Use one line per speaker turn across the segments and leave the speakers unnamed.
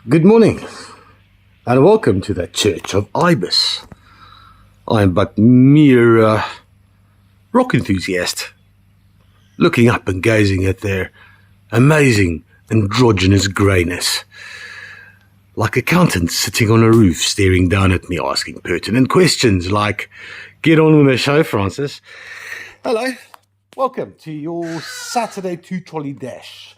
Good morning, and welcome to the Church of Ibis. I am but mere rock enthusiast, looking up and gazing at their amazing androgynous greyness, like accountants sitting on a roof staring down at me asking pertinent questions like, get on with the show, Francis. Hello, welcome to your Saturday Two Trolley Dash,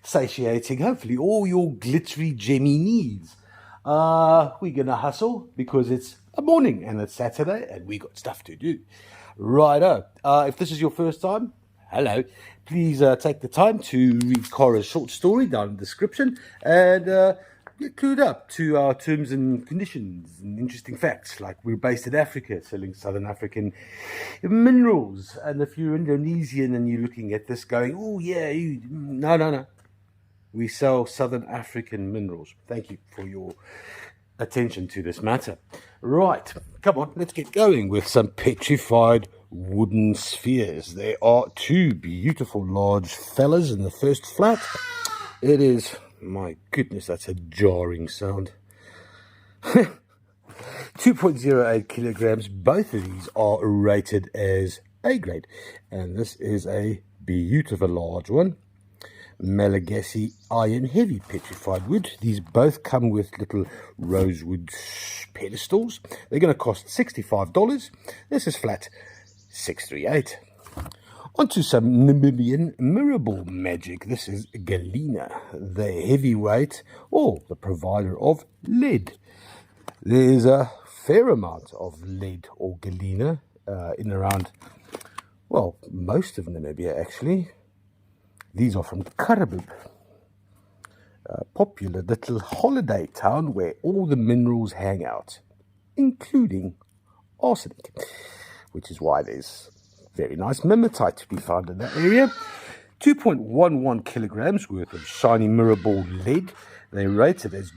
satiating hopefully all your glittery gemmy needs. We're gonna hustle because it's a morning and it's Saturday and we got stuff to do. Righto. If this is your first time, hello. Please take the time to read Cora's short story down in the description and get clued up to our terms and conditions and interesting facts. Like we're based in Africa, selling Southern African minerals. And if you're Indonesian and you're looking at this going, oh yeah, no. We sell Southern African minerals. Thank you for your attention to this matter. Right, come on, let's get going with some petrified wooden spheres. There are two beautiful large fellas in the first flat. It is, my goodness, that's a jarring sound. 2.08 kilograms. Both of these are rated as A grade, and this is a beautiful large one. Malagasy iron heavy petrified wood. These both come with little rosewood pedestals. They're going to cost $65. This is flat 638. Onto some Namibian mirror ball magic. This is galena, the heavyweight or the provider of lead. There's a fair amount of lead or galena in around, well, most of Namibia actually. These are from Karabib, a popular little holiday town where all the minerals hang out, including arsenic, which is why there's very nice mimetite to be found in that area. 2.11 kilograms worth of shiny mirror ball lead. They're rated as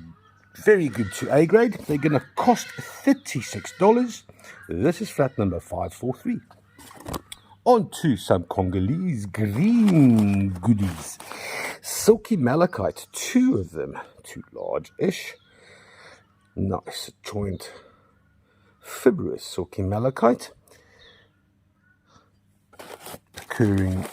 very good to A grade. They're going to cost $36. This is flat number 543. On to some Congolese green goodies. Silky malachite, two of them, too large-ish. Nice joint, fibrous silky malachite, occurring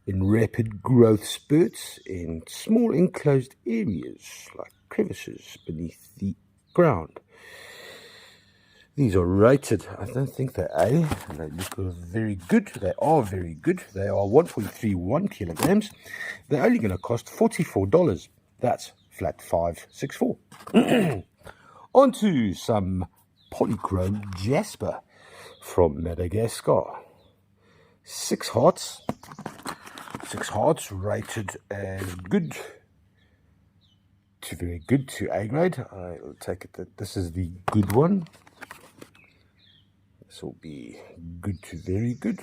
in rapid growth spurts in small enclosed areas like crevices beneath the ground. These are rated, I don't think they're A, and they look very good. They are very good. They are 1.31 kilograms. They're only going to cost $44. That's flat 564. On to some polychrome jasper from Madagascar. 6 hearts. 6 hearts rated as good to very good to A grade. I'll take it that this is the good one. This will be good to very good.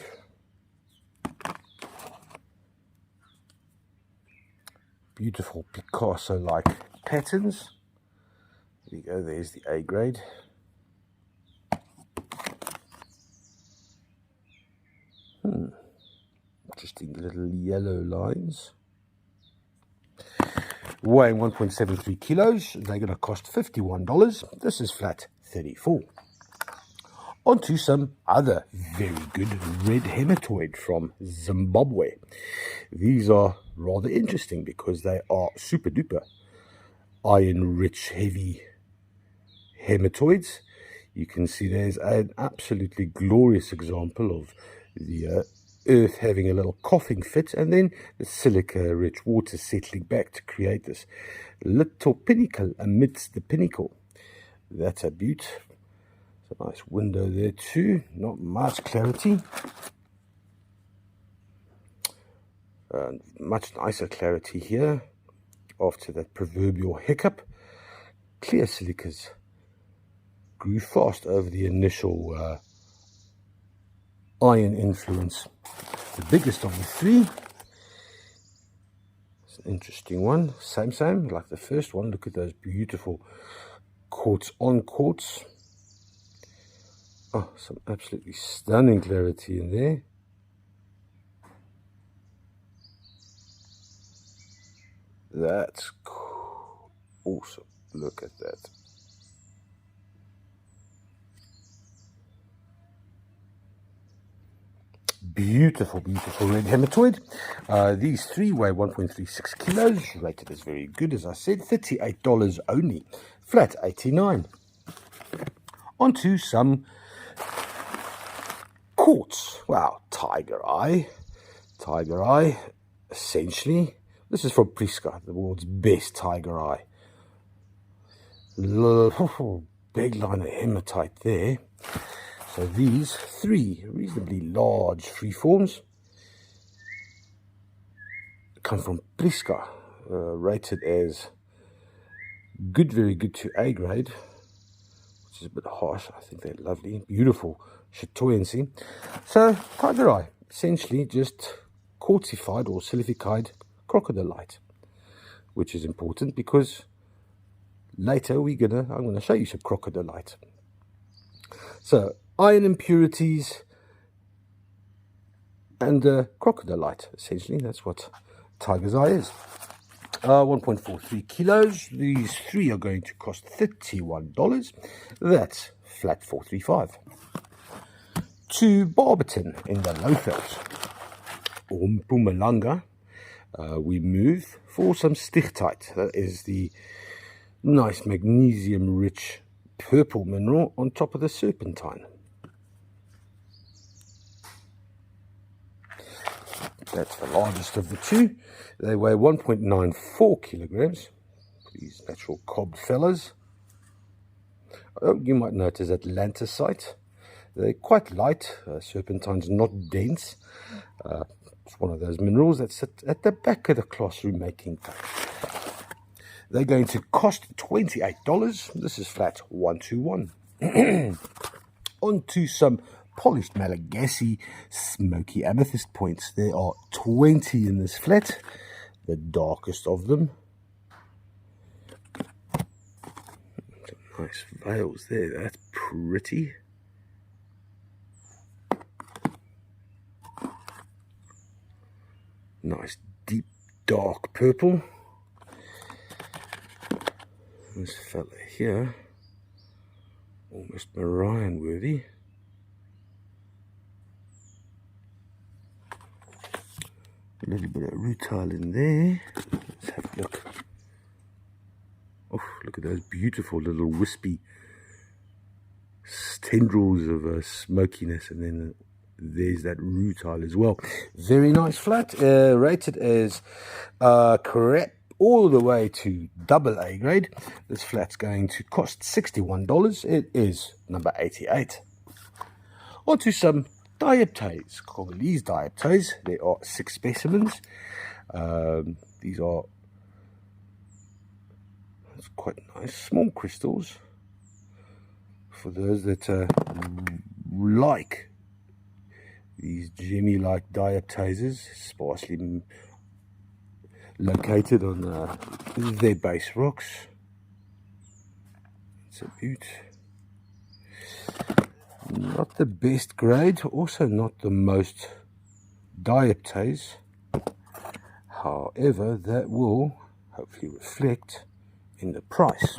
Beautiful Picasso-like patterns. There you go, there's the A grade. Interesting little yellow lines. Weighing 1.73 kilos. They're going to cost $51. This is flat 34. Onto some other very good red hematoid from Zimbabwe. These are rather interesting because they are super duper iron-rich, heavy hematoids. You can see there's an absolutely glorious example of the earth having a little coughing fit and then the silica-rich water settling back to create this little pinnacle amidst the pinnacle. That's a beaut. It's a nice window there too, not much clarity. Much nicer clarity here after that proverbial hiccup. Clear silicas grew fast over the initial iron influence. The biggest of the three. It's an interesting one. Same, like the first one. Look at those beautiful quartz on quartz. Oh, some absolutely stunning clarity in there. That's cool. Awesome. Look at that. Beautiful, beautiful red hematoid. These three weigh 1.36 kilos, rated as very good, as I said. $38 only, flat 89. On to some quartz. Wow, tiger eye. Tiger eye, essentially. This is from Priska, the world's best tiger eye. Big line of hematite there. So these three reasonably large freeforms come from Priska, rated as good, very good to A grade, which is a bit harsh. I think they're lovely, beautiful chatoyancy. So tiger eye, essentially just quartzified or silicified crocodilite, which is important because later I'm gonna show you some crocodilite. So iron impurities and crocodilite, essentially. That's what tiger's eye is. 1.43 kilos. These three are going to cost $31. That's flat 435. To Barberton in the Lowveld or Mpumalanga, we move for some stichtite. That is the nice magnesium-rich purple mineral on top of the serpentine. That's the largest of the two. They weigh 1.94 kilograms. These natural cob fellas. Oh, you might notice Atlantisite. They're quite light. Serpentine's not dense. It's one of those minerals that sit at the back of the classroom making tape. They're going to cost $28. This is flat 121. On to some polished Malagasy smoky amethyst points. There are 20 in this flat, the darkest of them. Some nice veils there, that's pretty. Nice deep dark purple. This fella here, almost Marion worthy. A little bit of rutile in there. Let's have a look. Oh, look at those beautiful little wispy tendrils of smokiness, and then there's that rutile as well. Very nice flat, rated as correct all the way to double A grade. This flat's going to cost $61. It is number 88. On to some dioptase, Congolese dioptase. There are 6 specimens. These are quite nice small crystals for those that like these gemmy-like dioptases, sparsely located on their base rocks. It's a beaut. Not the best grade, also not the most dioptase. However, that will hopefully reflect in the price.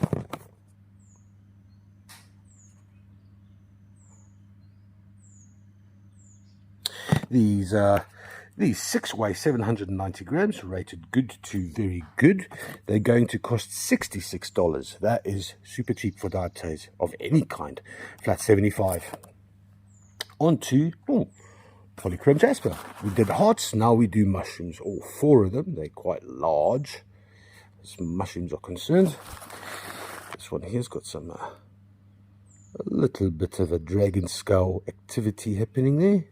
These 6 weigh 790 grams, rated good to very good. They're going to cost $66. That is super cheap for dioptase of any kind. Flat 75. On to polychrome jasper. We did hearts, now we do mushrooms. All 4 of them. They're quite large as mushrooms are concerned. This one here's got some a little bit of a dragon skull activity happening there.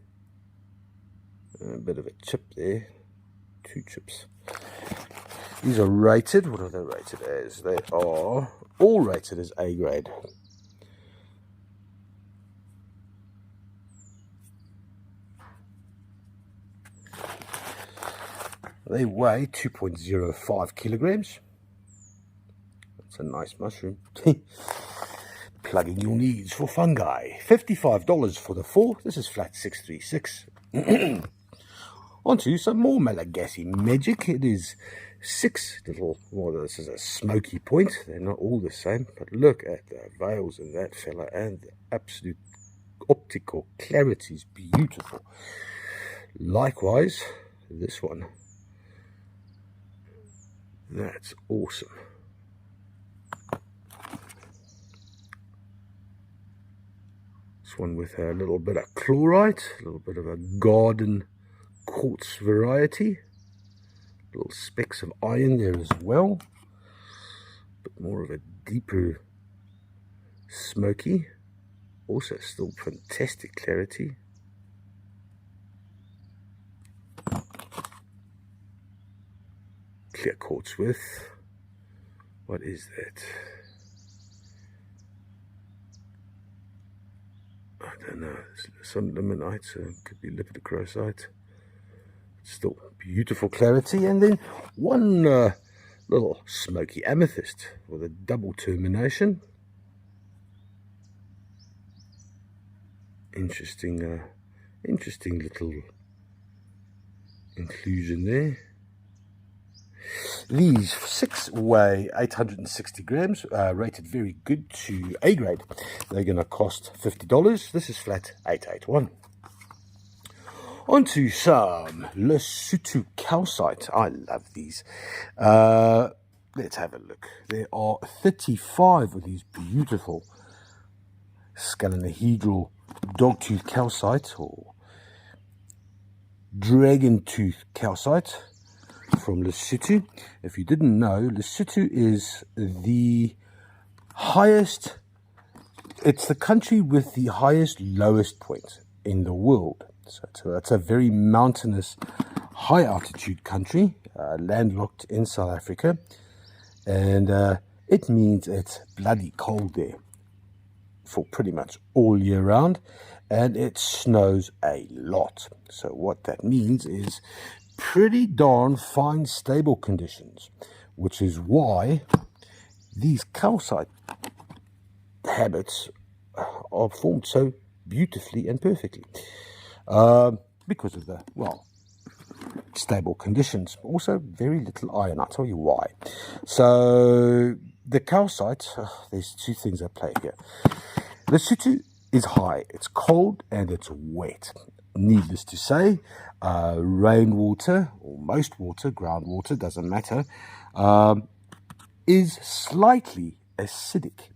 A bit of a chip there, 2 chips. These are rated. What are they rated as? They are all rated as A grade. They weigh 2.05 kilograms. That's a nice mushroom. Plugging your needs for fungi. $55 for the 4. This is flat 636. On to some more Malagasy magic. It is 6 little, well, this is a smoky point. They're not all the same, but look at the veils in that fella, and the absolute optical clarity is beautiful. Likewise, this one, that's awesome. This one with a little bit of chlorite, a little bit of a garden quartz variety, little specks of iron there as well, but more of a deeper smoky, also still fantastic clarity. Clear quartz with, what is that? I don't know, some limonite, so it could be lepidocrosite. Still beautiful clarity. And then one little smoky amethyst with a double termination. Interesting little inclusion there. These 6 weigh 860 grams, rated very good to A grade. They're going to cost $50. This is flat 881. On to some Lesotho calcite. I love these. Let's have a look. There are 35 of these beautiful scalenohedral dogtooth calcite or dragon tooth calcite from Lesotho. If you didn't know, Lesotho is the highest, it's the country with the highest lowest point in the world. So it's a very mountainous, high altitude country, landlocked in South Africa, and it means it's bloody cold there for pretty much all year round, and it snows a lot. So what that means is pretty darn fine stable conditions, which is why these calcite habits are formed so beautifully and perfectly. Because of the, well, stable conditions. Also very little iron. I'll tell you why. So the calcite, there's 2 things at play here. Lesotho is high, it's cold and it's wet. Needless to say, rainwater, or most water, groundwater, doesn't matter, is slightly acidic.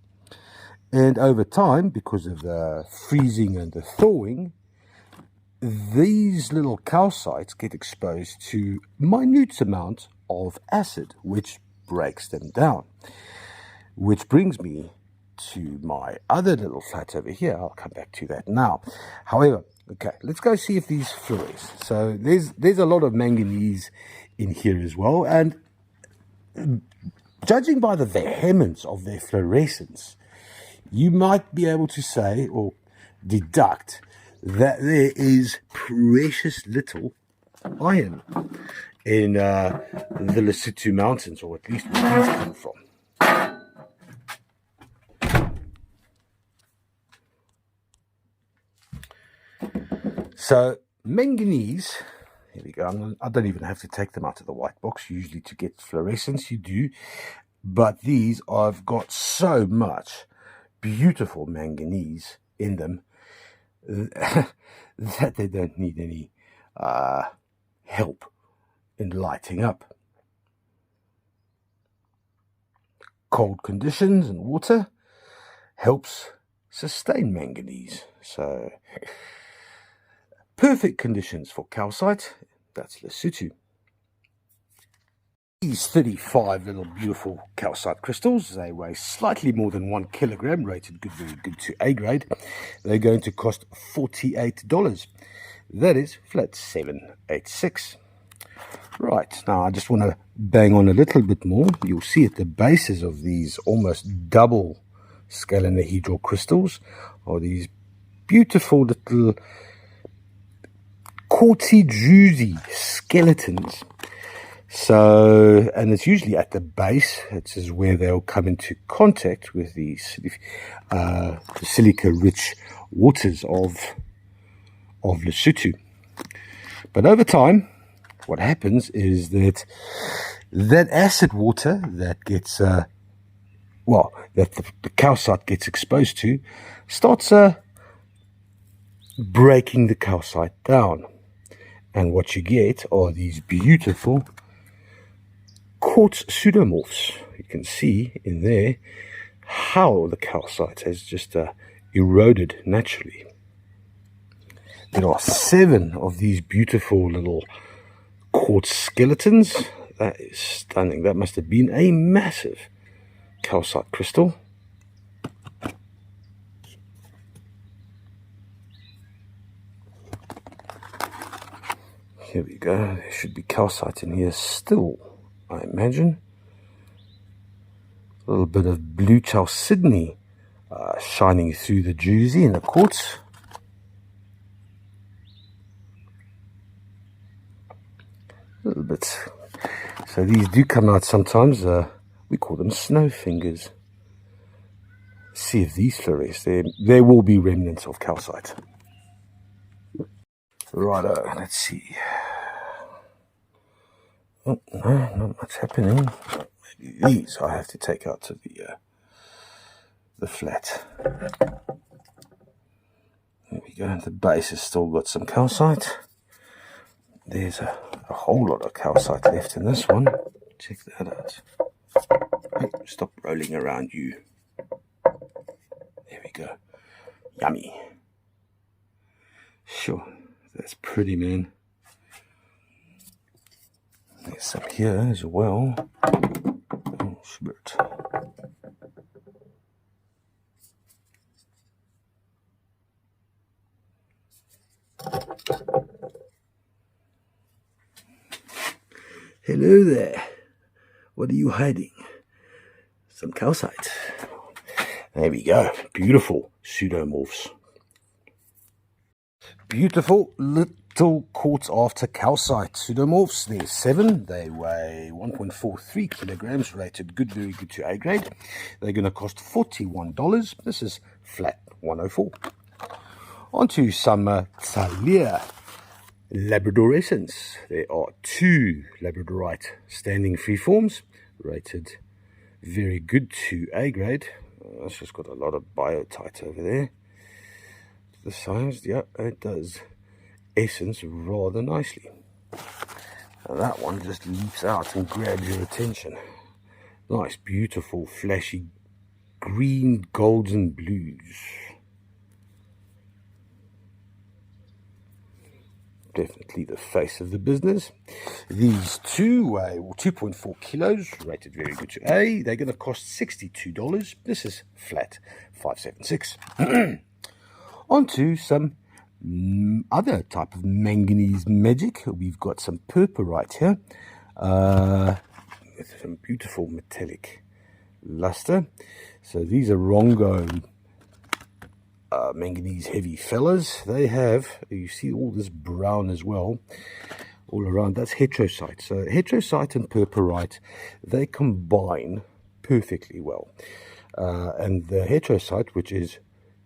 And over time, because of the freezing and the thawing, these little calcites get exposed to minute amount of acid, which breaks them down. Which brings me to my other little flat over here. I'll come back to that now. However, okay, let's go see if these fluoresce. So there's a lot of manganese in here as well, and judging by the vehemence of their fluorescence, you might be able to say or deduct that there is precious little iron in the Lesotho mountains, or at least where these come from. So manganese, here we go. I don't even have to take them out of the white box. Usually to get fluorescence you do, but these I've got so much beautiful manganese in them that they don't need any help in lighting up. Cold conditions and water helps sustain manganese. So perfect conditions for calcite. That's Lesotho. These 35 little beautiful calcite crystals, they weigh slightly more than 1 kilogram, rated good, very good to A grade. They're going to cost $48. That is flat 786. Right, now I just want to bang on a little bit more. You'll see at the bases of these almost double scalenohedral crystals are these beautiful little quartzy, juicy skeletons. So, and it's usually at the base. This is where they'll come into contact with the silica-rich waters of Lesotho. But over time, what happens is that acid water that gets, that the calcite gets exposed to, starts breaking the calcite down. And what you get are these beautiful quartz pseudomorphs. You can see in there how the calcite has just eroded naturally. There are 7 of these beautiful little quartz skeletons. That is stunning. That must have been a massive calcite crystal. Here we go. There should be calcite in here still, I imagine. A little bit of blue chalcedony shining through the druzy and the quartz. A little bit. So these do come out sometimes. We call them snow fingers. See if these fluoresce. There will be remnants of calcite. Righto, let's see. Oh, no, not much happening. Maybe these I have to take out to the flat. There we go. The base has still got some calcite. There's a whole lot of calcite left in this one. Check that out. Oh, stop rolling around, you. There we go. Yummy. Sure, that's pretty, man. There's some here as well. Oh, shit. Hello there. What are you hiding? Some calcite. There we go. Beautiful pseudomorphs. Beautiful little quartz after calcite pseudomorphs. There's 7. They weigh 1.43 kilograms, rated good, very good to A grade. They're going to cost $41. This is flat 104. On to some Thalia Labradorescence. There are 2 labradorite standing freeforms, rated very good to A grade. It's just got a lot of biotite over there. The size, yeah, it does essence rather nicely. Now that one just leaps out and grabs your attention. Nice, beautiful, flashy green, golds and blues. Definitely the face of the business. These 2 weigh 2.4 kilos, rated very good to A. They're going to cost $62. This is flat 576. On to some other type of manganese magic. We've got some purpurite here with some beautiful metallic luster. So these are Rongo manganese heavy fellas. They have, you see all this brown as well all around. That's heterosite. So heterosite and purpurite, they combine perfectly well. And the heterosite, which is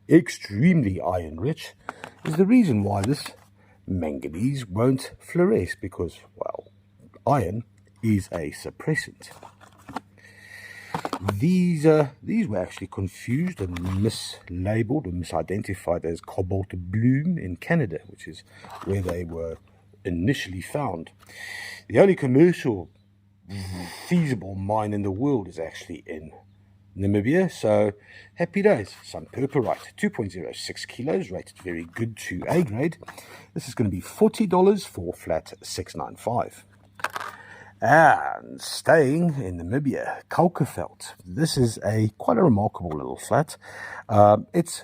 extremely iron rich, is the reason why this manganese won't fluoresce, because, well, iron is a suppressant. These were actually confused and mislabeled and misidentified as cobalt bloom in Canada, which is where they were initially found. The only commercial feasible mine in the world is actually in Namibia, so happy days. Some purpurite, 2.06 kilos, rated very good to A grade. This is going to be $40 for flat 695. And staying in Namibia, Kalkeveld. This is quite a remarkable little flat. It's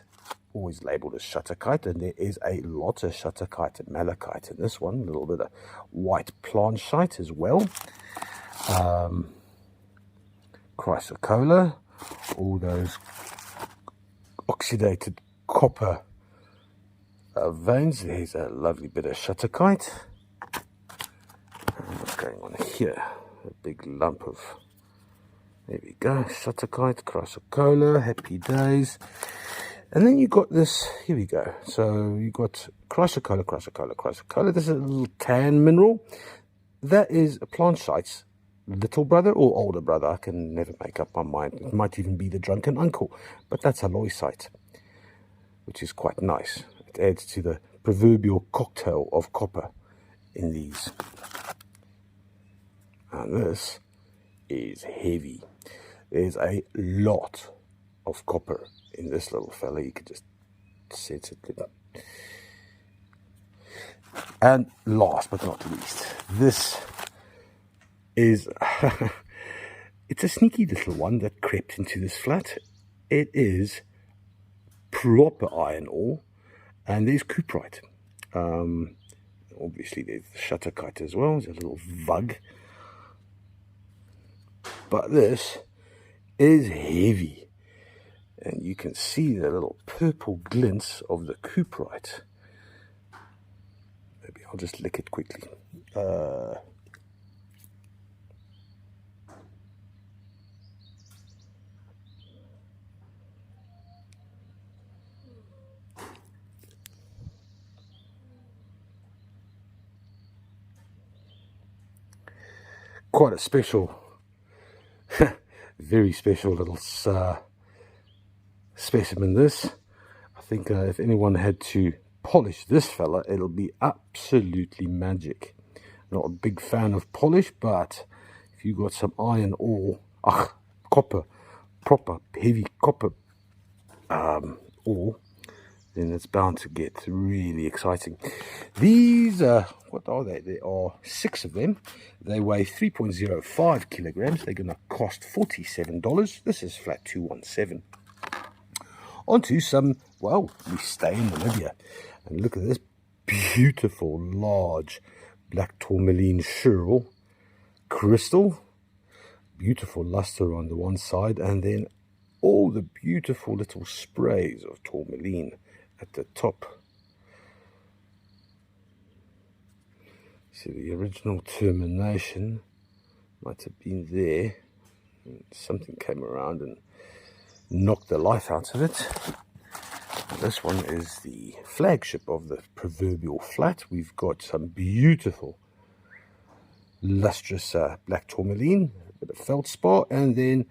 always labeled as shutterkite, and there is a lot of shutterkite and malachite in this one. A little bit of white planchite as well. Chrysocolla, all those oxidated copper veins. There's a lovely bit of shutterkite. What's going on here? A big lump of, there we go, shutterkite, chrysocolla, happy days. And then you got this, here we go. So you got chrysocolla. This is a little tan mineral. that is a planchite's little brother or older brother. I can never make up my mind. It might even be the drunken uncle, but that's a loisite, which is quite nice. It adds to the proverbial cocktail of copper in these. And this is heavy. There's a lot of copper in this little fella. You could just sense it. And last but not least, this is it's a sneaky little one that crept into this flat. It is proper iron ore, and there's cuprite. Obviously there's shutterkite as well. There's a little vug, but this is heavy, and you can see the little purple glints of the cuprite. Maybe I'll just lick it quickly. Quite a special, very special little specimen this. I think if anyone had to polish this fella, it'll be absolutely magic. Not a big fan of polish, but if you got some iron ore, copper, proper heavy copper ore, then it's bound to get really exciting. These, what are they? There are 6 of them. They weigh 3.05 kilograms. They're going to cost $47. This is flat 217. On to some, well, we stay in Namibia. And look at this beautiful, large black tourmaline Shirl crystal. Beautiful luster on the one side, and then all the beautiful little sprays of tourmaline at the top. So the original termination might have been there. Something came around and knocked the life out of it. And this one is the flagship of the proverbial flat. We've got some beautiful lustrous black tourmaline, a bit of feldspar, and then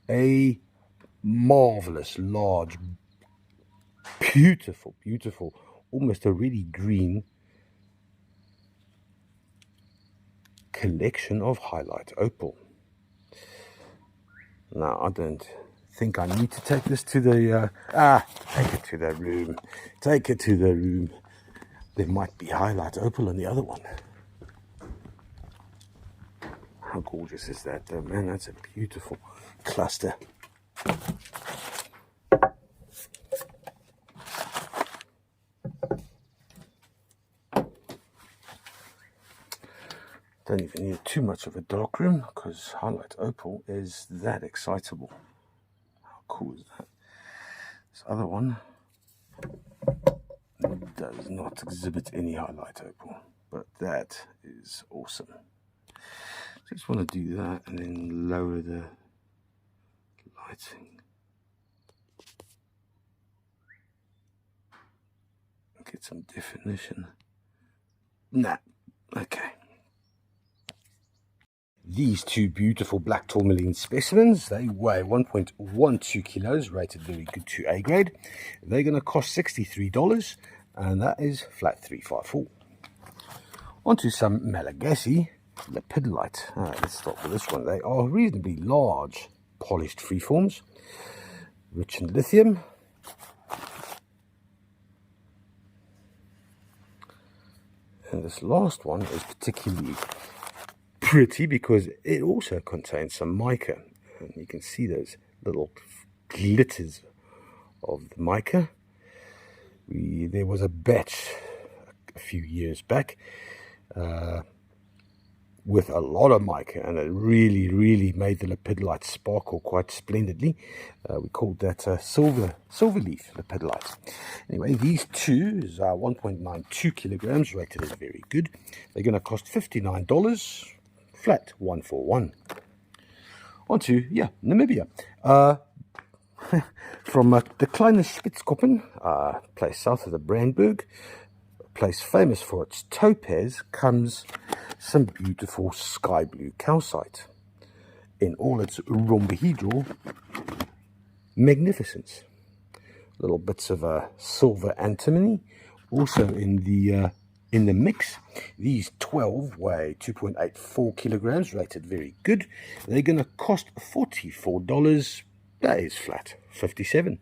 a marvelous large, beautiful, almost a really green collection of highlight opal. Now, I don't think I need to take this to the take it to the room. Take it to the room. There might be highlight opal on the other one. How gorgeous is that though, man? That's a beautiful cluster. Don't even need too much of a dark room because highlight opal is that excitable. How cool is that? This other one does not exhibit any highlight opal, but that is awesome. Just want to do that and then lower the lighting. Get some definition. Nah, okay. These 2 beautiful black tourmaline specimens, they weigh 1.12 kilos, rated very good to A grade. They're going to cost $63, and that is flat 354. On to some Malagasy lepidolite. Let's start with this one. They are reasonably large, polished freeforms, rich in lithium. And this last one is particularly pretty because it also contains some mica, and you can see those little glitters of the mica. There was a batch a few years back with a lot of mica, and it really made the lepidolite sparkle quite splendidly. We called that silver leaf lepidolite. Anyway, these 2 is 1.92 kilograms, rated as very good. They're going to cost $59. Flat 141. On to, Namibia. From the Kleine Spitzkoppen, place south of the Brandberg, place famous for its topaz comes some beautiful sky blue calcite in all its rhombohedral magnificence. Little bits of silver antimony also in the mix. These 12 weigh 2.84 kilograms, rated very good. They're going to cost $44. That is flat 57.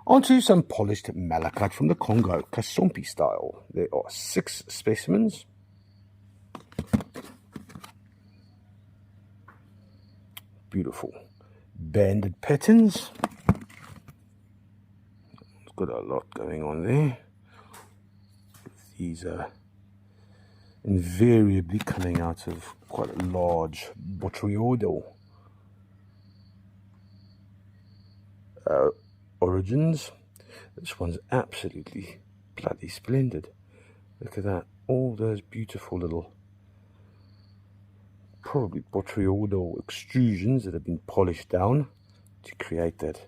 Onto some polished malachite from the Congo, Kasompi style. There are 6 specimens. Beautiful banded patterns. It's got a lot going on there. These are invariably coming out of quite a large botryoidal origins. This one's absolutely bloody splendid. Look at that, all those beautiful little probably botryoidal extrusions that have been polished down to create that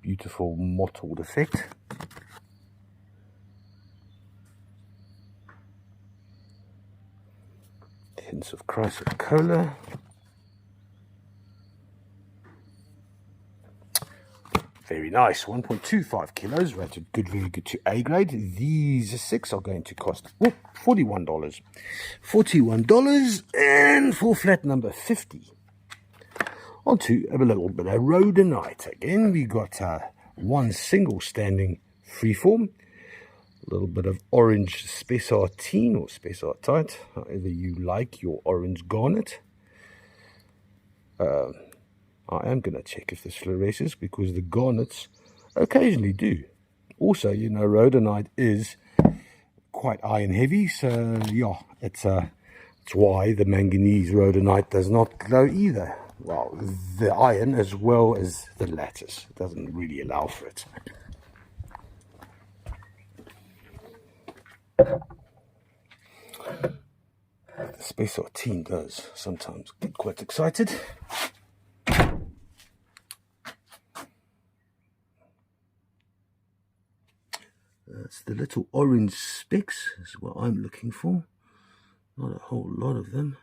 beautiful mottled effect. Hints of chrysocolla. Very nice, 1.25 kilos, rated good, very good to A grade. These 6 are going to cost $41. $41 and for flat number 50. On to a little bit of rhodonite. Again, we got one single standing freeform. A little bit of orange spessartine or spessartite, however you like your orange garnet. I am going to check if this fluoresces because the garnets occasionally do. Also, you know, rhodonite is quite iron heavy, so yeah, it's why the manganese rhodonite does not glow either. Well, the iron as well as the lattice doesn't really allow for it. The spessartine does sometimes get quite excited. That's the little orange specks, is what I'm looking for. Not a whole lot of them.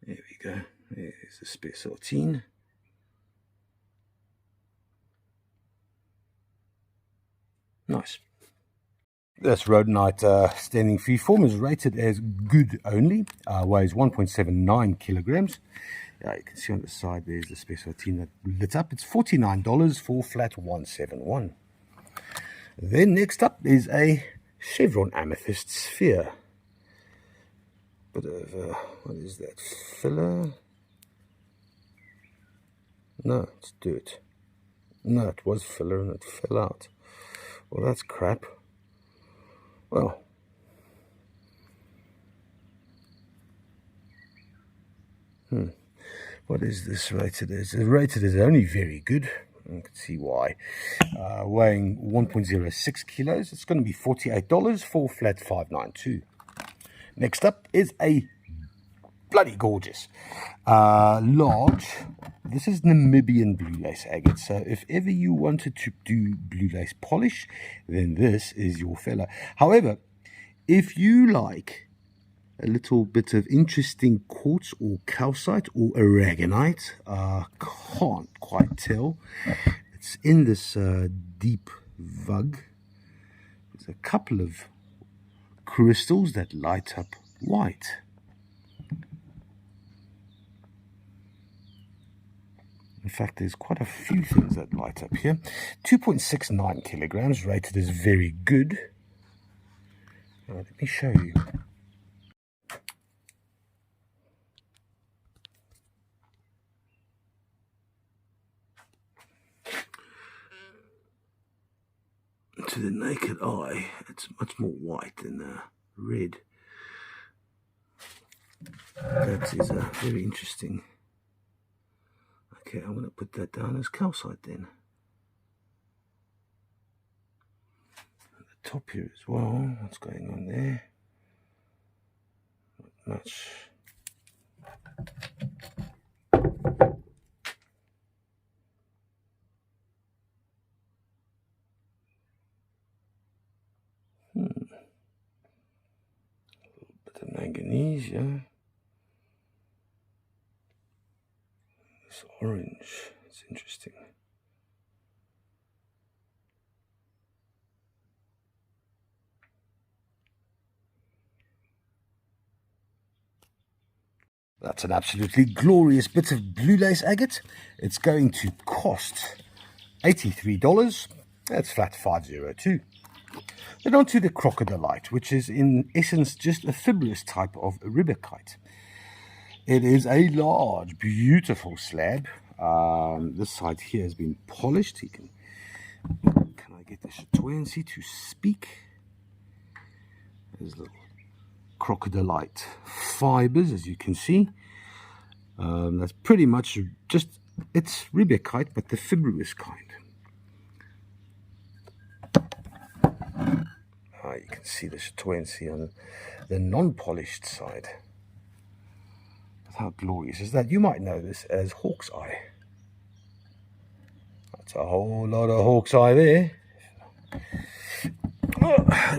There we go. There's the spessartine. Nice. This rhodonite standing freeform is rated as good only. Weighs 1.79 kilograms. You can see on the side there's the spessartine that lit up. It's $49 for flat 171. Then next up is a chevron amethyst sphere. Bit of what is that? Filler? No, it's dirt. No, it was filler and it fell out. Well, that's crap. Well, what is this rated as? It's rated as only very good. You can see why. Weighing 1.06 kilos. It's going to be $48 for flat 592. Next up is a bloody gorgeous large. This is Namibian blue lace agate. So if ever you wanted to do blue lace polish, then this is your fella. However, if you like a little bit of interesting quartz or calcite or aragonite, can't quite tell. It's in this deep vug. There's a couple of crystals that light up white. In fact, there's quite a few things that light up here. 2.69 kilograms, rated as very good. Let me show you. To the naked eye, it's much more white than red. That is very interesting. Okay, I'm going to put that down as calcite then. The top here as well, what's going on there? Not much. these, yeah. It's orange. It's interesting. That's an absolutely glorious bit of blue lace agate. It's going to cost $83. That's flat 502. Then on to the crocodilite, which is in essence just a fibrous type of ribberkite. It is a large, beautiful slab. This side here has been polished. Can I get the Chatoyancy to speak? There's little crocodilite fibers, as you can see. That's pretty much just, it's ribberkite, but the fibrous kind. You can see the Chatoyancy on the non-polished side. How glorious is that? You might know this as hawk's eye. That's a whole lot of hawk's eye there.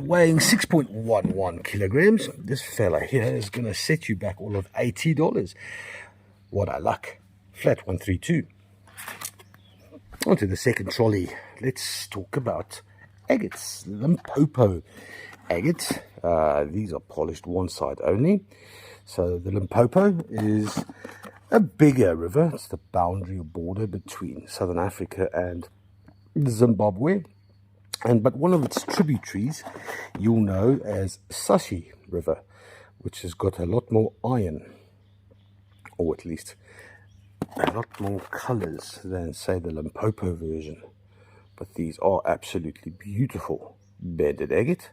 Weighing 6.11 kilograms. This fella here is going to set you back all of $80. What a luck. Flat 132. On to the second trolley. Let's talk about agates. Limpopo agate. These are polished one side only. So the Limpopo is a bigger river. It's the boundary or border between Southern Africa and Zimbabwe. But one of its tributaries you'll know as Sashi River, which has got a lot more iron, or at least a lot more colors than, say, the Limpopo version. But these are absolutely beautiful banded agate.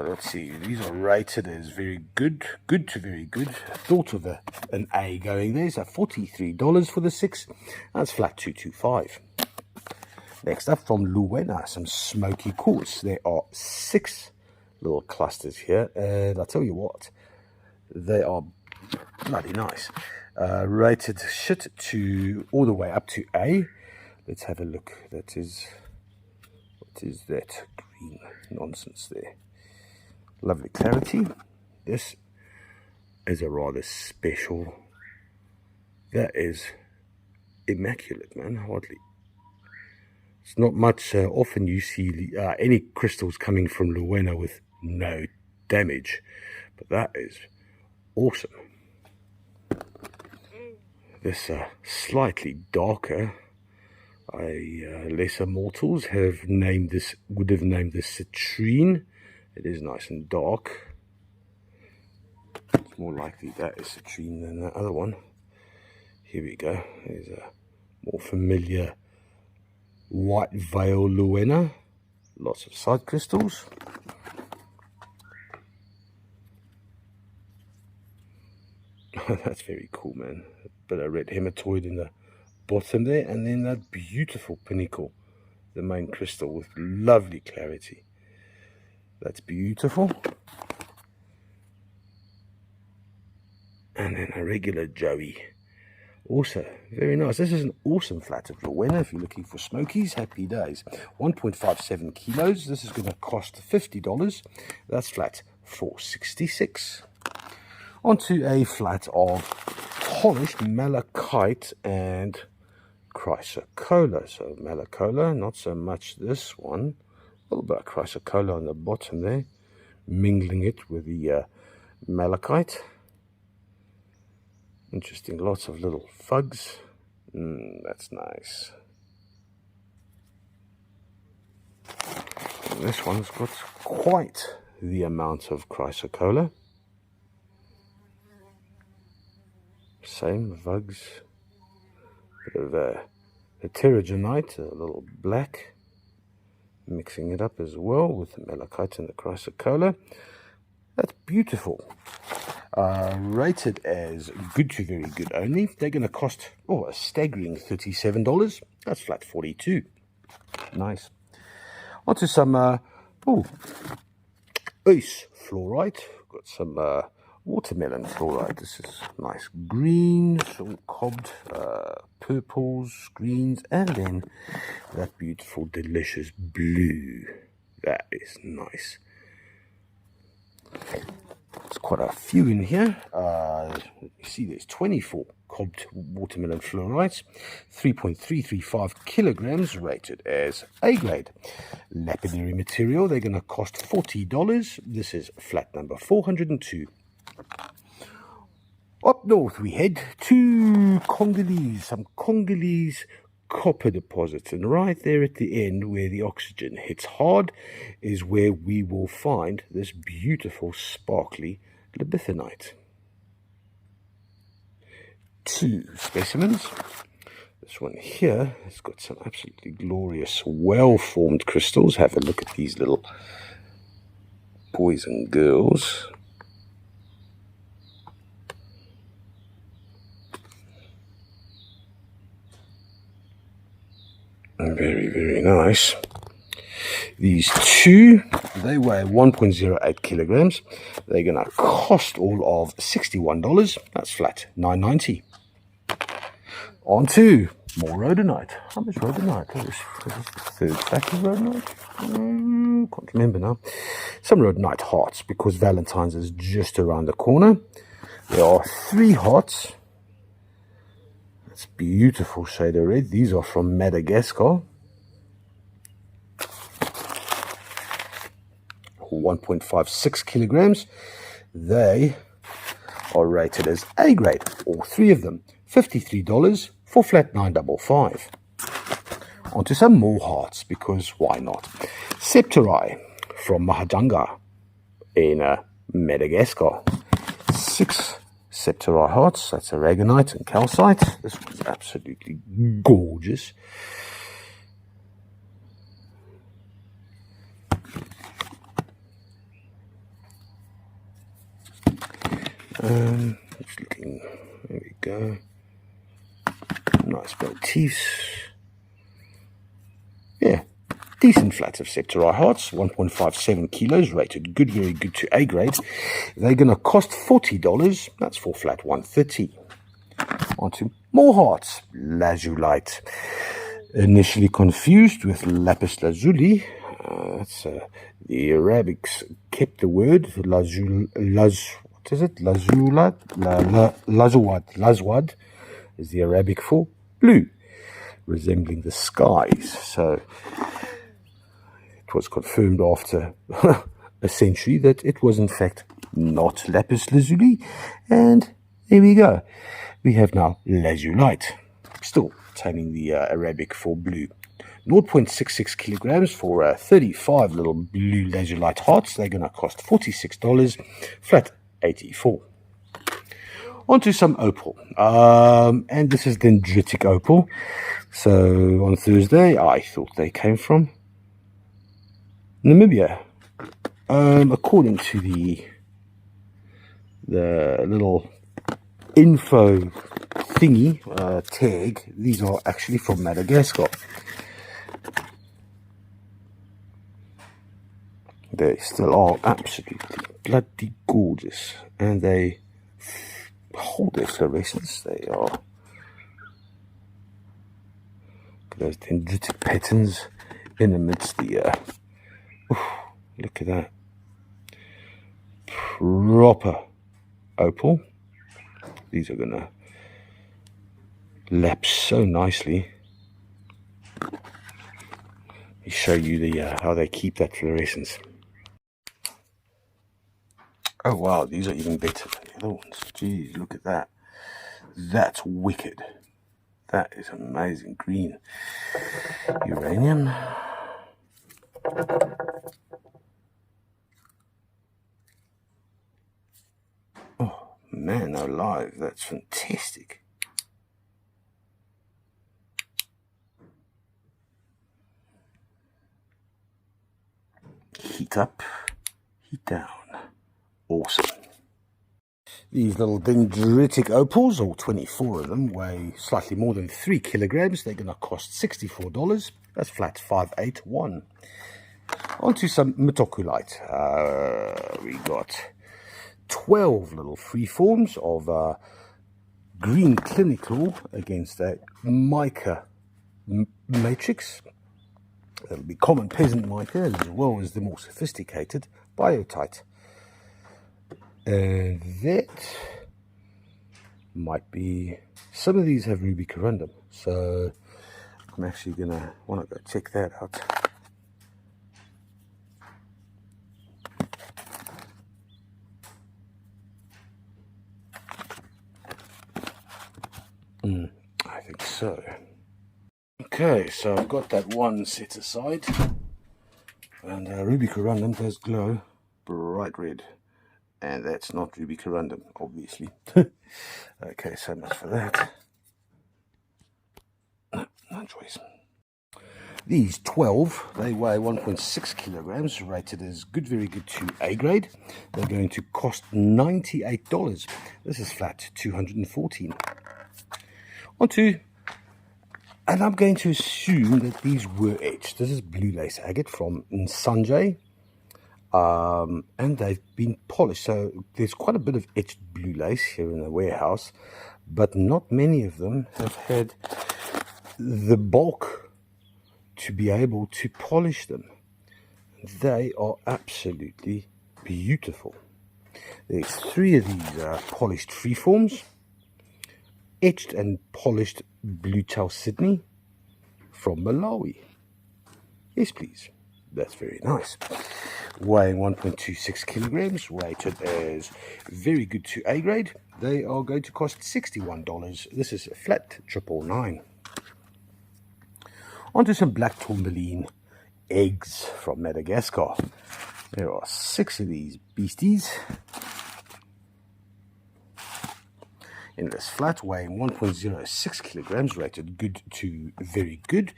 Let's see, these are rated as very good, good to very good. Thought of an A going there. So $43 for the 6. That's flat 225. Next up from Luwena, some smoky quartz. There are 6 little clusters here, and I tell you what, they are bloody nice. Rated shit to all the way up to A. Let's have a look. That is, what is that green nonsense there? Lovely clarity. This is a rather special. That is immaculate, man. Hardly. It's not much often you see any crystals coming from Luwena with no damage, but that is awesome. This slightly darker, lesser mortals have named this, would have named this citrine. It is nice and dark. It's more likely that is citrine than that other one. Here we go. There's a more familiar white veil Luwena. Lots of side crystals. That's very cool, man. A bit of red hematoid in the bottom there, and then that beautiful pinnacle, the main crystal with lovely clarity. That's beautiful. And then a regular Joey. Also, very nice. This is an awesome flat of Luwena. If you're looking for smokies, happy days. 1.57 kilos. This is going to cost $50. That's flat 466. Onto a flat of polished malachite and chrysocolla. So malachite, not so much this one. A little bit of chrysocolla on the bottom there, mingling it with the malachite. Interesting, lots of little fugs. That's nice. And this one's got quite the amount of chrysocolla. Same vugs. Bit of heterogenite, a little black. Mixing it up as well with the malachite and the chrysocolla. That's beautiful. Rated as good to very good only. They're going to cost a staggering $37. That's flat 42. Nice. On to some ice fluorite. Got some watermelon fluoride. This is nice green, some cobbed purples, greens, and then that beautiful, delicious blue. That is nice. There's quite a few in here. You see there's 24 cobbed watermelon fluorides, 3.335 kilograms, rated as A grade. Lapidary material, they're going to cost $40. This is flat number 402. Up north we head to Congolese, some Congolese copper deposits, and right there at the end where the oxygen hits hard is where we will find this beautiful sparkly libithinite. Two specimens. This one here has got some absolutely glorious, well-formed crystals. Have a look at these little boys and girls. Very, very nice. These two, they weigh 1.08 kilograms. They're going to cost all of $61. That's flat $9.90. On to more rhodonite. How much rhodonite? That is the third stack of rhodonite. Can't remember now. Some rhodonite hearts, because Valentine's is just around the corner. There are 3 hearts. That's beautiful shade of red. These are from Madagascar. 1.56 kilograms. They are rated as A grade, all 3 of them. $53 for flat $9.55. On to some more hearts, because why not? Septari from Mahajanga in Madagascar. 6 Septari hearts. That's aragonite and calcite. This one's absolutely gorgeous. It's looking, there we go. Nice motifs. Yeah, decent flat of Septari hearts, 1.57 kilos, rated good, very good to A grade. They're going to cost $40. That's for flat $130. On to more hearts. Lazulite. Initially confused with lapis lazuli. That's the Arabics kept the word what is it? Lazwad is the Arabic for blue, resembling the skies. So it was confirmed after a century that it was in fact not lapis lazuli, and there we go. We have now lazulite, still retaining the Arabic for blue. 0.66 kilograms for 35 little blue lazulite hearts. They're going to cost $46, flat $84. On to some opal, and this is dendritic opal. So on Thursday I thought they came from Namibia. According to the little info thingy tag, these are actually from Madagascar. They still are absolutely bloody gorgeous, and they hold their fluorescence. They are, look at those dendritic patterns in amidst the look at that proper opal. These are gonna lapse so nicely. Let me show you the how they keep that fluorescence. Oh wow, these are even better than the other ones. Jeez, look at that. That's wicked. That is amazing. Green uranium. Oh man, alive, that's fantastic. Heat up, heat down. Awesome. These little dendritic opals, all 24 of them, weigh slightly more than 3 kilograms. They're going to cost $64. That's flat $581. On to some metokulite. We got 12 little freeforms of green clinical against a mica matrix. It'll be common peasant mica as well as the more sophisticated biotite. And that might be, some of these have ruby corundum, so I'm actually gonna want to go check that out. I think so. Okay, so I've got that one set aside, and ruby corundum does glow bright red, and that's not ruby corundum, obviously. Okay, so much for that. No choice. These 12, they weigh 1.6 kilograms, rated as good, very good to A grade. They're going to cost $98. This is flat $214. Onto, and I'm going to assume that these were etched. This is blue lace agate from Sanjay, and they've been polished. So there's quite a bit of etched blue lace here in the warehouse, but not many of them have had the bulk to be able to polish them. They are absolutely beautiful. There's 3 of these polished freeforms, etched and polished blue chalcedony from Malawi. Yes, please. That's very nice. Weighing 1.26 kilograms, rated as very good to A grade. They are going to cost $61. This is flat $999. Onto some black tourmaline eggs from Madagascar. There are 6 of these beasties in this flat, weighing 1.06 kilograms, rated good to very good.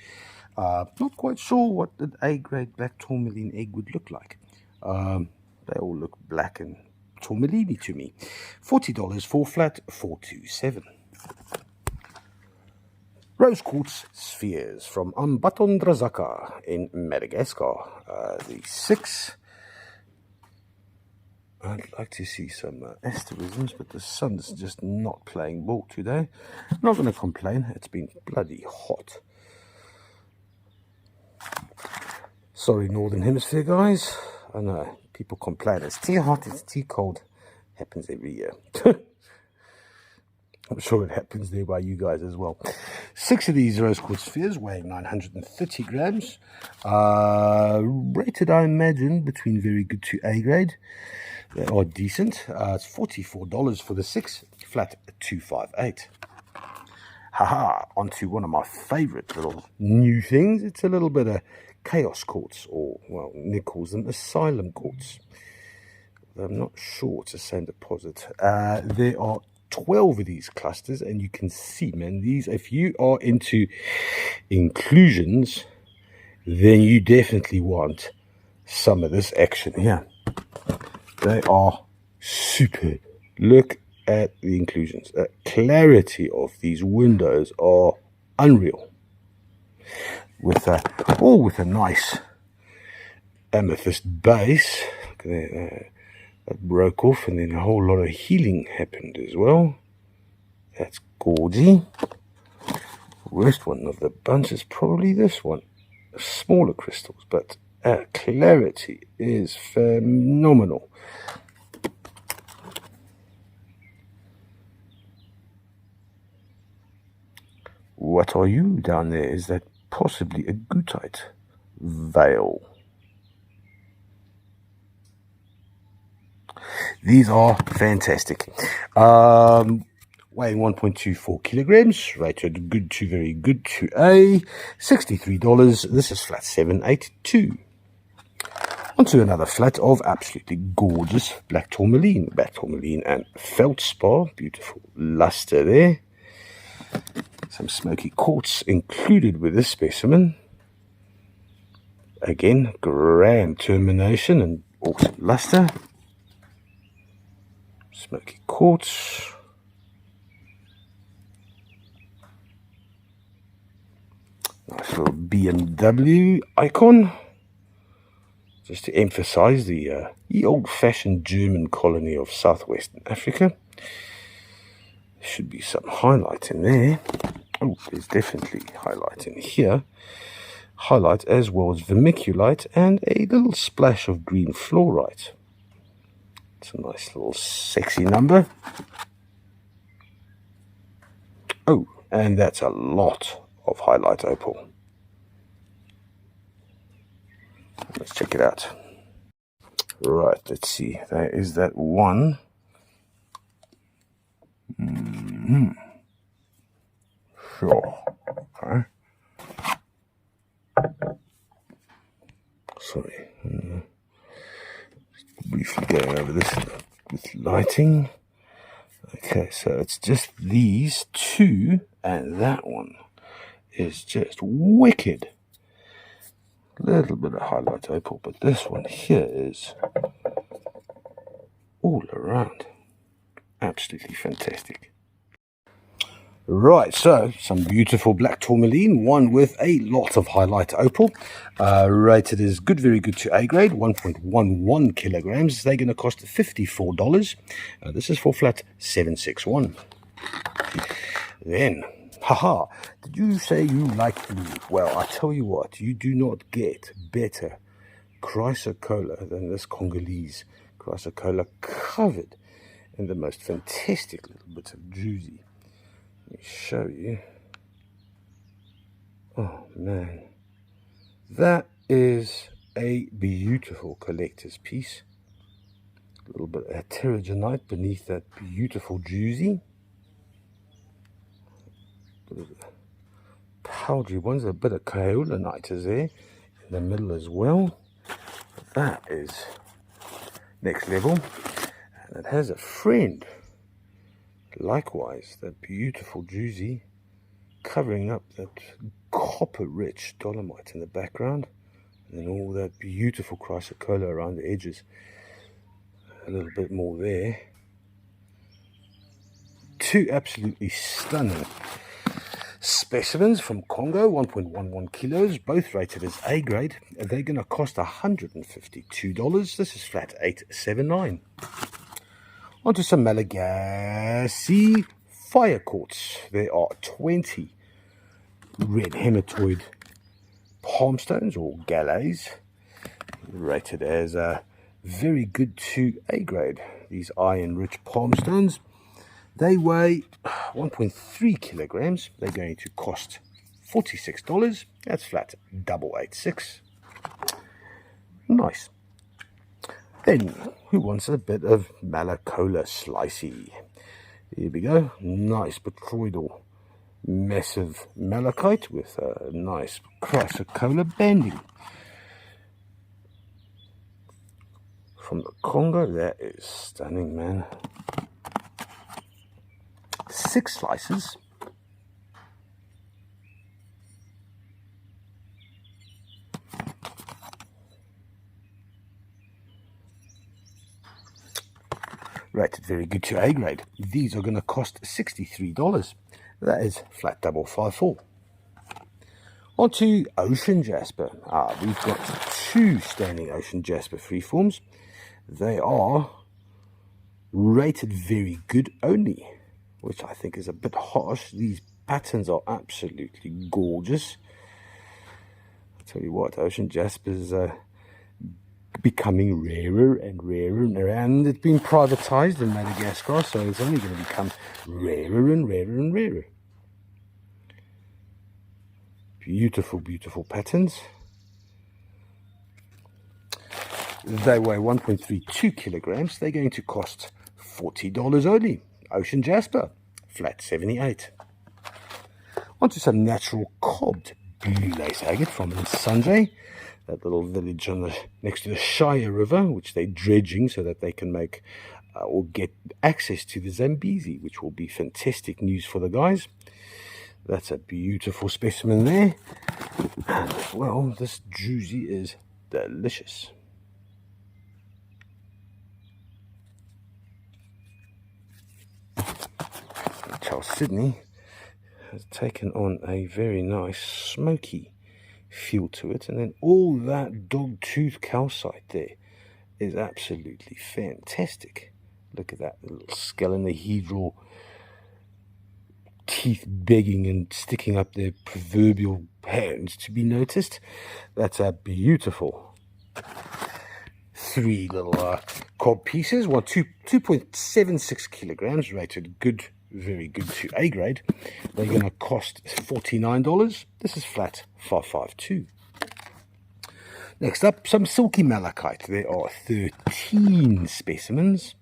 Not quite sure what an A-grade black tourmaline egg would look like. They all look black and tourmaline to me. $40 for flat $427. Rose quartz spheres from Ambatondrazaka in Madagascar. The 6. I'd like to see some asterisms, but the sun's just not playing ball today. I'm not going to complain. It's been bloody hot. Sorry, Northern Hemisphere guys. I know, people complain. It's too hot, it's too cold. Happens every year. I'm sure it happens there by you guys as well. 6 of these rose quartz spheres weighing 930 grams. Rated, I imagine, between very good to A grade. They are decent. It's $44 for the 6, flat $258. Haha, onto one of my favorite little new things. It's a little bit of chaos quartz, or, well, Nick calls them asylum quartz. I'm not sure it's the same deposit. There are 12 of these clusters, and you can see, man, these, if you are into inclusions, then you definitely want some of this action here. They are superb. Look at the inclusions. The clarity of these windows are unreal. With a nice amethyst base. Look at that. That broke off, and then a whole lot of healing happened as well. That's gorgy. Worst one of the bunch is probably this one. Smaller crystals, but clarity is phenomenal. What are you down there? Is that possibly a gootite veil? These are fantastic. Weighing 1.24 kilograms, rated good to very good to A, $63. This is flat $782. Onto another flat of absolutely gorgeous black tourmaline and feldspar. Beautiful luster there. Some smoky quartz included with this specimen. Again, grand termination and awesome luster. Smoky quartz. Nice little BMW icon. just to emphasize the old-fashioned German colony of southwestern Africa. There should be some highlight in there. Oh, there's definitely highlight in here. Highlight as well as vermiculite and a little splash of green fluorite. It's a nice little sexy number. Oh, and that's a lot of highlight opal. Let's check it out. Right, let's see. There is that one. Sure. Okay. Sorry. Just briefly going over this with lighting. Okay, so it's just these two, and that one is just wicked. A little bit of highlight opal, but this one here is all around absolutely fantastic. Right, so some beautiful black tourmaline, one with a lot of highlight opal, rated as good, very good to A grade, 1.11 kilograms. They're going to cost $54. This is for flat 761. Then, haha, did you say you like blue? Well, I tell you what, you do not get better chrysocolla than this Congolese chrysocolla, covered in the most fantastic little bits of druzy. Let me show you. Oh man, that is a beautiful collector's piece. A little bit of heterogenite beneath that beautiful druzy. Powdery ones, a bit of kaolinite is there in the middle as well. That is next level, and it has a friend. Likewise, that beautiful druzy covering up that copper-rich dolomite in the background, and then all that beautiful chrysocolla around the edges. A little bit more there. Two absolutely stunning specimens from Congo, 1.11 kilos, both rated as A grade. They're going to cost $152. This is flat 879. Onto some Malagasy fire quartz. There are 20 red hematoid palmstones or galets, rated as very good to A grade. These iron-rich palmstones. They weigh 1.3 kilograms. They're going to cost $46. That's flat 886. Nice. Then, who wants a bit of Malacola slicey? Here we go. Nice botryoidal, massive malachite with a nice chrysocolla banding. From the Congo, that is stunning, man. 6 slices. Rated very good to A grade. These are going to cost $63. That is flat 554. On to ocean jasper. We've got 2 standing ocean jasper freeforms. They are rated very good only, which I think is a bit harsh. These patterns are absolutely gorgeous. I'll tell you what, ocean jaspers becoming rarer and rarer, and it's been privatized in Madagascar, so it's only going to become rarer and rarer and rarer. Beautiful, beautiful patterns. They weigh 1.32 kilograms. They're going to cost $40 only. Ocean jasper, flat 78. Onto some natural cobbed blue lace agate from Nsanje, that little village on next to the Shire River, which they're dredging so that they can make or get access to the Zambezi, which will be fantastic news for the guys. That's a beautiful specimen there. And well, this druzy is delicious. Charles Sydney has taken on a very nice smoky feel to it. And then all that dog tooth calcite there is absolutely fantastic. Look at that little scalenohedral teeth begging and sticking up their proverbial hands to be noticed. That's a beautiful 3 little cob pieces. 2.76 kilograms, rated good, very good to A grade. They're going to cost $49. This is flat $552. Next up, some silky malachite. There are 13 specimens.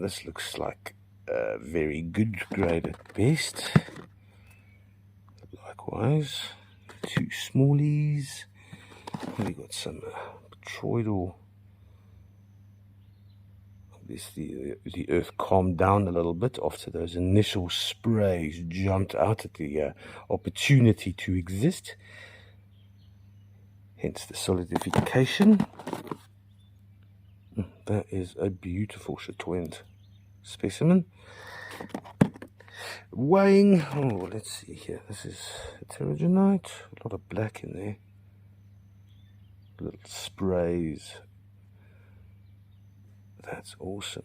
This looks like a very good grade at best. Likewise, 2 smallies. We got some petroidal. Obviously, the earth calmed down a little bit after those initial sprays jumped out at the opportunity to exist. Hence the solidification. That is a beautiful chatoyant specimen. Weighing, oh, let's see here. This is heterogenite. A lot of black in there. Little sprays. That's awesome.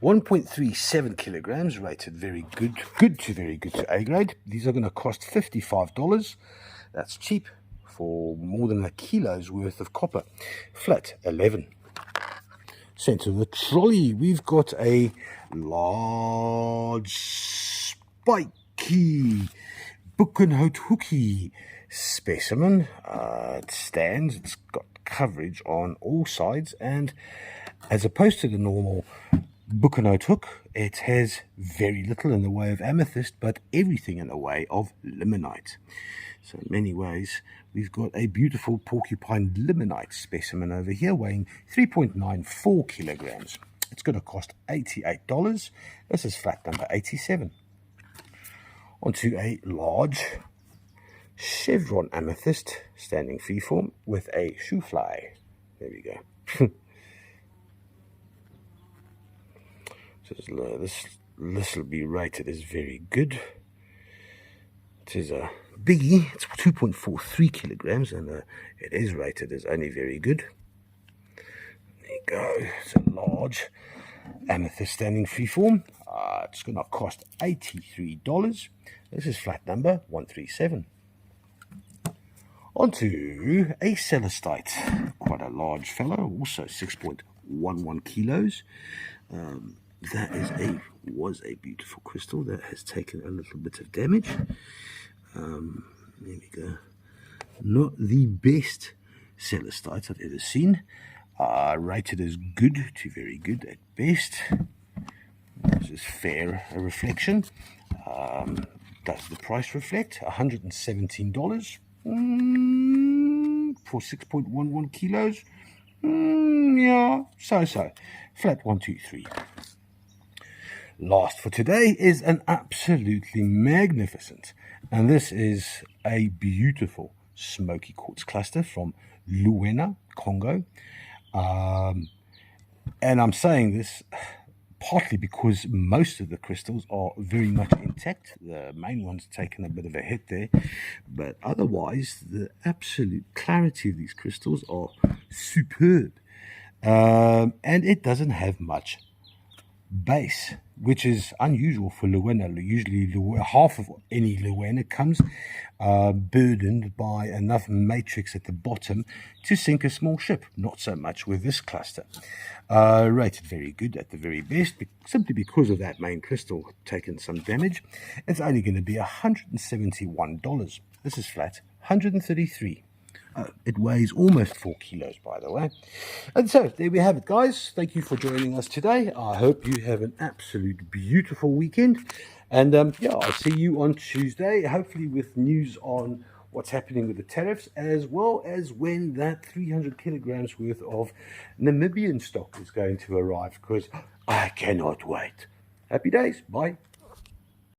$1.37 kilograms, rated very good, good to very good to A grade. These are going to cost $55. That's cheap for more than a kilo's worth of copper. Flat 11. Center of the trolley, we've got a large spiky Buchenhout-Hookie specimen. It stands, it's got coverage on all sides, and as opposed to the normal Buchenhout hook, it has very little in the way of amethyst, but everything in the way of limonite. So in many ways, we've got a beautiful porcupine limonite specimen over here, weighing 3.94 kilograms. It's going to cost $88. This is flat number 87. Onto a large chevron amethyst, standing freeform, with a shoe fly. There we go. So this will be rated as very good. It is a biggie. It's 2.43 kilograms, and it is rated as only very good. There you go. It's a large amethyst standing freeform. It's going to cost $83. This is flat number 137. Onto a celestite, quite a large fellow, also 6.11 kilos. That was a beautiful crystal that has taken a little bit of damage. There we go. Not the best celestite I've ever seen. Rated as good to very good at best. This is fair a reflection. Does the price reflect? $117 for 6.11 kilos. Yeah, so. Flat 123. Last for today is an absolutely magnificent, and this is a beautiful smoky quartz cluster from Luena, Congo. And I'm saying this partly because most of the crystals are very much intact. The main one's taken a bit of a hit there, but otherwise the absolute clarity of these crystals are superb. And it doesn't have much base, which is unusual for Luena. Usually half of any Luena comes burdened by enough matrix at the bottom to sink a small ship. Not so much with this cluster. Rated very good at the very best, simply because of that main crystal taken some damage. It's only going to be $171. This is flat 133. It weighs almost 4 kilos, by the way. And so, there we have it, guys. Thank you for joining us today. I hope you have an absolute beautiful weekend. And, yeah, I'll see you on Tuesday, hopefully with news on what's happening with the tariffs, as well as when that 300 kilograms worth of Namibian stock is going to arrive, because I cannot wait. Happy days. Bye.